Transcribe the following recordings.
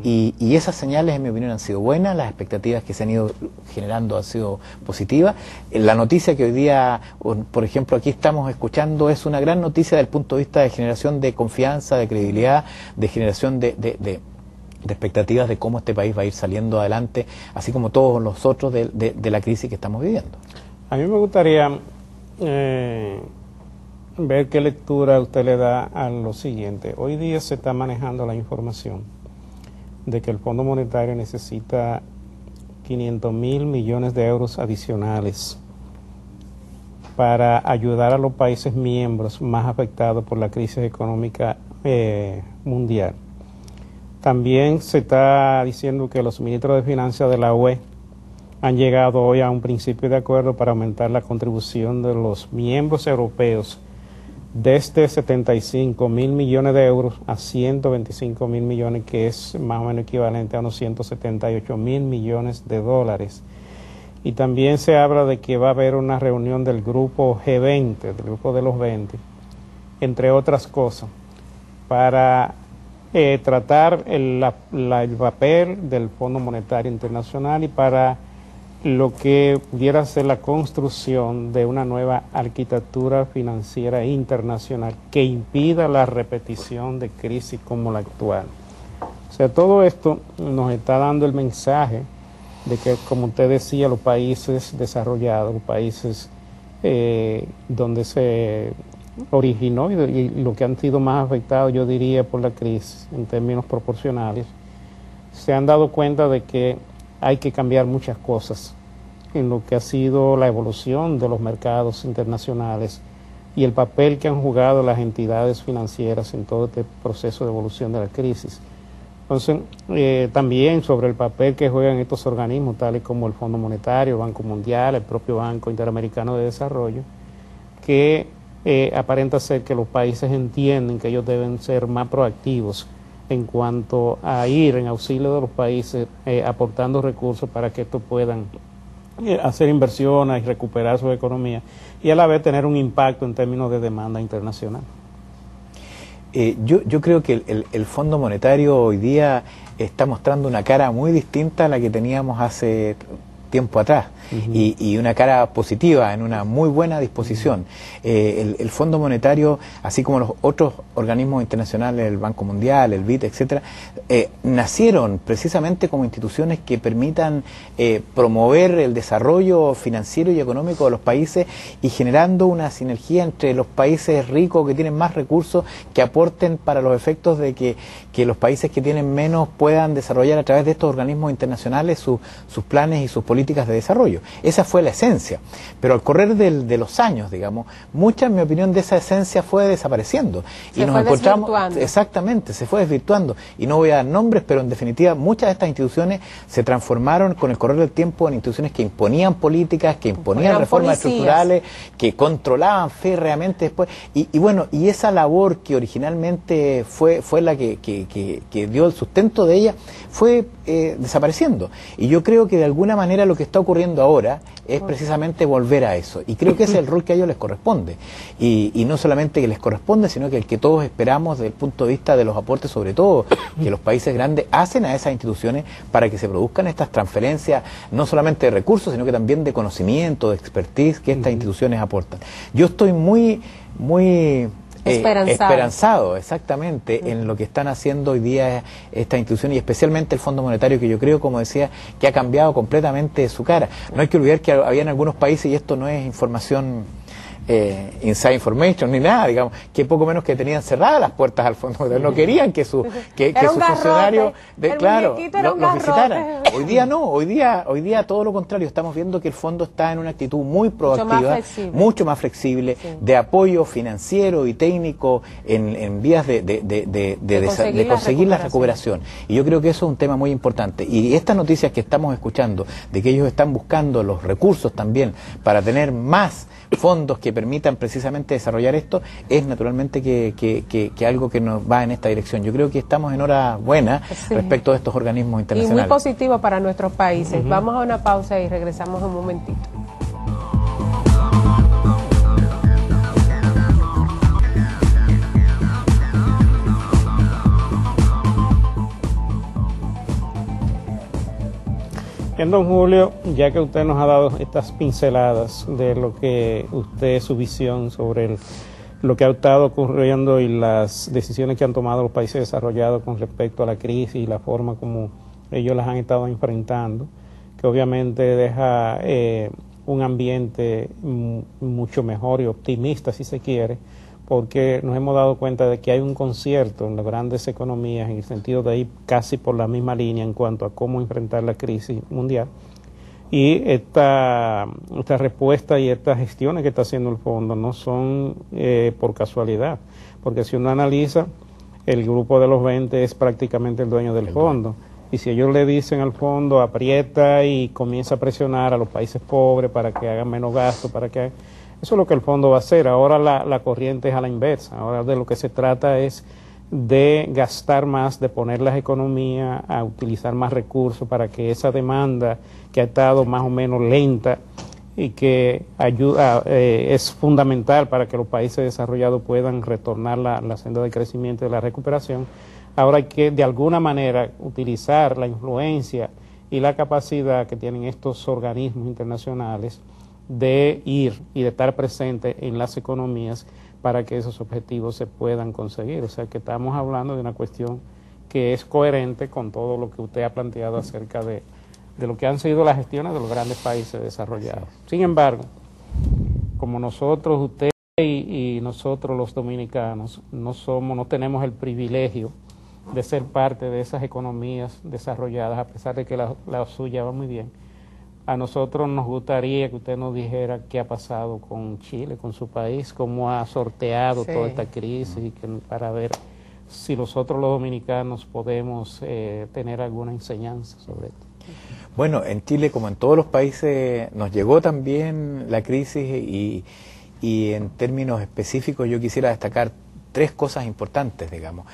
Y esas señales, en mi opinión, han sido buenas, las expectativas que se han ido generando han sido positivas. La noticia que hoy día, por ejemplo, aquí estamos escuchando es una gran noticia desde el punto de vista de generación de confianza, de credibilidad, de generación de expectativas de cómo este país va a ir saliendo adelante, así como todos los otros de la crisis que estamos viviendo. A mí me gustaría ver qué lectura usted le da a lo siguiente. Hoy día se está manejando la información de que el Fondo Monetario necesita 500.000 millones de euros adicionales para ayudar a los países miembros más afectados por la crisis económica mundial. También se está diciendo que los ministros de Finanzas de la UE han llegado hoy a un principio de acuerdo para aumentar la contribución de los miembros europeos desde 75.000 millones de euros a 125.000 millones, que es más o menos equivalente a unos 178.000 millones de dólares. Y también se habla de que va a haber una reunión del grupo G20, del grupo de los 20, entre otras cosas, para tratar el papel del Fondo Monetario Internacional y para lo que pudiera ser la construcción de una nueva arquitectura financiera internacional que impida la repetición de crisis como la actual. O sea, todo esto nos está dando el mensaje de que, como usted decía, los países desarrollados, los países donde se originó y lo que han sido más afectados, yo diría, por la crisis en términos proporcionales, se han dado cuenta de que hay que cambiar muchas cosas en lo que ha sido la evolución de los mercados internacionales y el papel que han jugado las entidades financieras en todo este proceso de evolución de la crisis. Entonces, también sobre el papel que juegan estos organismos, tales como el Fondo Monetario, el Banco Mundial, el propio Banco Interamericano de Desarrollo, que aparenta ser que los países entienden que ellos deben ser más proactivos en cuanto a ir en auxilio de los países aportando recursos para que estos puedan hacer inversiones y recuperar su economía y a la vez tener un impacto en términos de demanda internacional. Yo creo que el Fondo Monetario hoy día está mostrando una cara muy distinta a la que teníamos hace tiempo atrás, y una cara positiva, en una muy buena disposición. El Fondo Monetario, así como los otros organismos internacionales, el Banco Mundial, el BID, etcétera, nacieron precisamente como instituciones que permitan promover el desarrollo financiero y económico de los países y generando una sinergia entre los países ricos que tienen más recursos que aporten para los efectos de que los países que tienen menos puedan desarrollar a través de estos organismos internacionales sus planes y sus políticas de desarrollo. Esa fue la esencia, pero al correr de los años, digamos, mucha, en mi opinión, de esa esencia fue desapareciendo y nos encontramos, exactamente, se fue desvirtuando, y no voy a dar nombres, pero en definitiva muchas de estas instituciones se transformaron con el correr del tiempo en instituciones que imponían políticas, que imponían reformas estructurales, que controlaban férreamente después, y bueno, y esa labor que originalmente fue la que dio el sustento de ella fue desapareciendo, y yo creo que de alguna manera lo que está ocurriendo ahora es precisamente volver a eso, y creo que ese es el rol que a ellos les corresponde, y no solamente que les corresponde, sino que el que todos esperamos desde el punto de vista de los aportes, sobre todo que los países grandes hacen a esas instituciones para que se produzcan estas transferencias, no solamente de recursos, sino que también de conocimiento, de expertise que estas instituciones aportan. Yo estoy muy esperanzado, exactamente, en lo que están haciendo hoy día estas instituciones, y especialmente el Fondo Monetario, que yo creo, como decía, que ha cambiado completamente su cara. No hay que olvidar que había en algunos países, y esto no es información inside information ni nada, digamos, que poco menos que tenían cerradas las puertas al Fondo Monetario, no querían que sus funcionarios los visitaran. Hoy día no, hoy día todo lo contrario, estamos viendo que el fondo está en una actitud muy proactiva, mucho más flexible, de apoyo financiero y técnico en vías de conseguir la recuperación. Y yo creo que eso es un tema muy importante. Y estas noticias que estamos escuchando, de que ellos están buscando los recursos también para tener más fondos que permitan precisamente desarrollar esto, es naturalmente que algo que nos va en esta dirección. Yo creo que estamos en hora buena respecto a estos organismos internacionales. Y muy positivo para nuestros países. Vamos a una pausa y regresamos un momentito. Bien, don Julio, ya que usted nos ha dado estas pinceladas de lo que usted, su visión sobre lo que ha estado ocurriendo y las decisiones que han tomado los países desarrollados con respecto a la crisis y la forma como ellos las han estado enfrentando, que obviamente deja un ambiente mucho mejor y optimista, si se quiere, porque nos hemos dado cuenta de que hay un concierto en las grandes economías en el sentido de ir casi por la misma línea en cuanto a cómo enfrentar la crisis mundial. Y esta respuesta y estas gestiones que está haciendo el fondo no son por casualidad, porque si uno analiza, el grupo de los 20 es prácticamente el dueño del fondo. Y si ellos le dicen al fondo, aprieta y comienza a presionar a los países pobres para que hagan menos gasto, eso es lo que el fondo va a hacer. Ahora la corriente es a la inversa. Ahora de lo que se trata es de gastar más, de poner las economías a utilizar más recursos para que esa demanda que ha estado más o menos lenta y que ayuda, es fundamental para que los países desarrollados puedan retornar la senda de crecimiento y de la recuperación. Ahora hay que de alguna manera utilizar la influencia y la capacidad que tienen estos organismos internacionales de ir y de estar presente en las economías para que esos objetivos se puedan conseguir. O sea que estamos hablando de una cuestión que es coherente con todo lo que usted ha planteado acerca de lo que han sido las gestiones de los grandes países desarrollados. Sin embargo, como nosotros, usted y nosotros los dominicanos, no tenemos el privilegio de ser parte de esas economías desarrolladas, a pesar de que la suya va muy bien. A nosotros nos gustaría que usted nos dijera qué ha pasado con Chile, con su país, cómo ha sorteado toda esta crisis, y para ver si nosotros los dominicanos podemos tener alguna enseñanza sobre esto. Bueno, en Chile, como en todos los países, nos llegó también la crisis y en términos específicos yo quisiera destacar tres cosas importantes, digamos.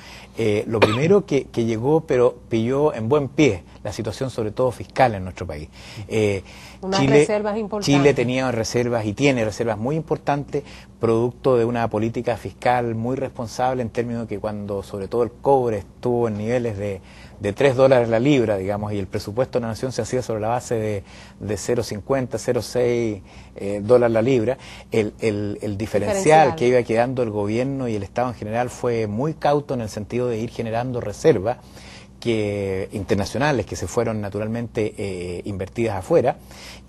Lo primero que llegó, pero pilló en buen pie la situación, sobre todo fiscal, en nuestro país. Reservas importantes. Chile tenía reservas y tiene reservas muy importantes, producto de una política fiscal muy responsable, en términos de que cuando sobre todo el cobre estuvo en niveles de $3 la libra, digamos, y el presupuesto de la nación se hacía sobre la base de 0,50, 0,6 dólares la libra, el diferencial que iba quedando el gobierno y el Estado en general fue muy cauto en el sentido de ir generando reservas internacionales que se fueron naturalmente invertidas afuera,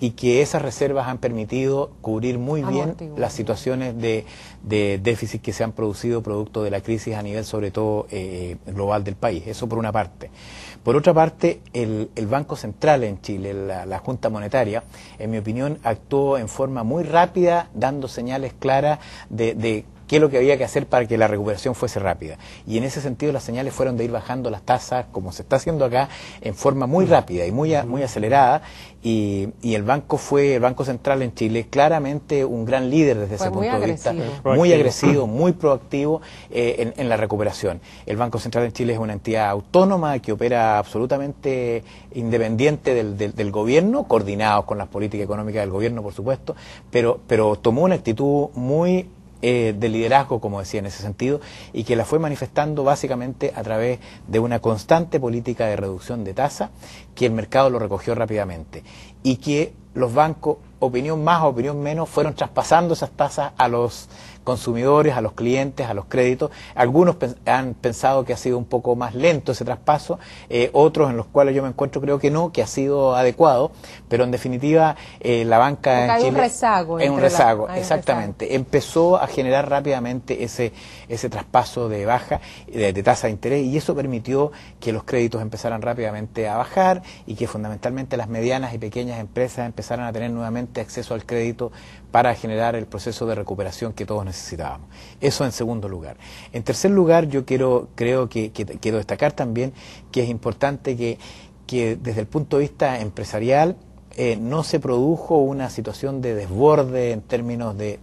y que esas reservas han permitido cubrir muy bien las situaciones de déficit que se han producido producto de la crisis a nivel sobre todo global del país. Eso por una parte. Por otra parte, el Banco Central en Chile, la Junta Monetaria, en mi opinión, actuó en forma muy rápida, dando señales claras de qué es lo que había que hacer para que la recuperación fuese rápida. Y en ese sentido las señales fueron de ir bajando las tasas, como se está haciendo acá, en forma muy rápida y muy acelerada, y el Banco Central en Chile claramente un gran líder desde ese punto de vista, muy agresivo, muy proactivo en la recuperación. El Banco Central en Chile es una entidad autónoma que opera absolutamente independiente del gobierno, coordinado con las políticas económicas del gobierno, por supuesto, pero tomó una actitud muy de liderazgo, como decía, en ese sentido, y que la fue manifestando básicamente a través de una constante política de reducción de tasa, que el mercado lo recogió rápidamente, y que los bancos, opinión más o opinión menos, fueron traspasando esas tasas a los consumidores, a los clientes, a los créditos. Algunos han pensado que ha sido un poco más lento ese traspaso, otros en los cuales yo me encuentro creo que no, que ha sido adecuado, pero en definitiva la banca en Chile... Hay un rezago, exactamente. Empezó a generar rápidamente ese traspaso de baja, de tasa de interés, y eso permitió que los créditos empezaran rápidamente a bajar y que fundamentalmente las medianas y pequeñas empresas empezaran a tener nuevamente acceso al crédito para generar el proceso de recuperación que todos necesitábamos. Eso en segundo lugar. En tercer lugar, yo creo que quiero destacar también que es importante que desde el punto de vista empresarial no se produjo una situación de desborde en términos de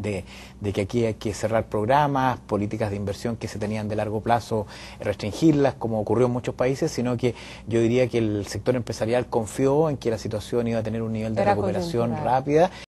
que aquí hay que cerrar programas, políticas de inversión que se tenían de largo plazo, restringirlas, como ocurrió en muchos países, sino que yo diría que el sector empresarial confió en que la situación iba a tener un nivel de recuperación rápida.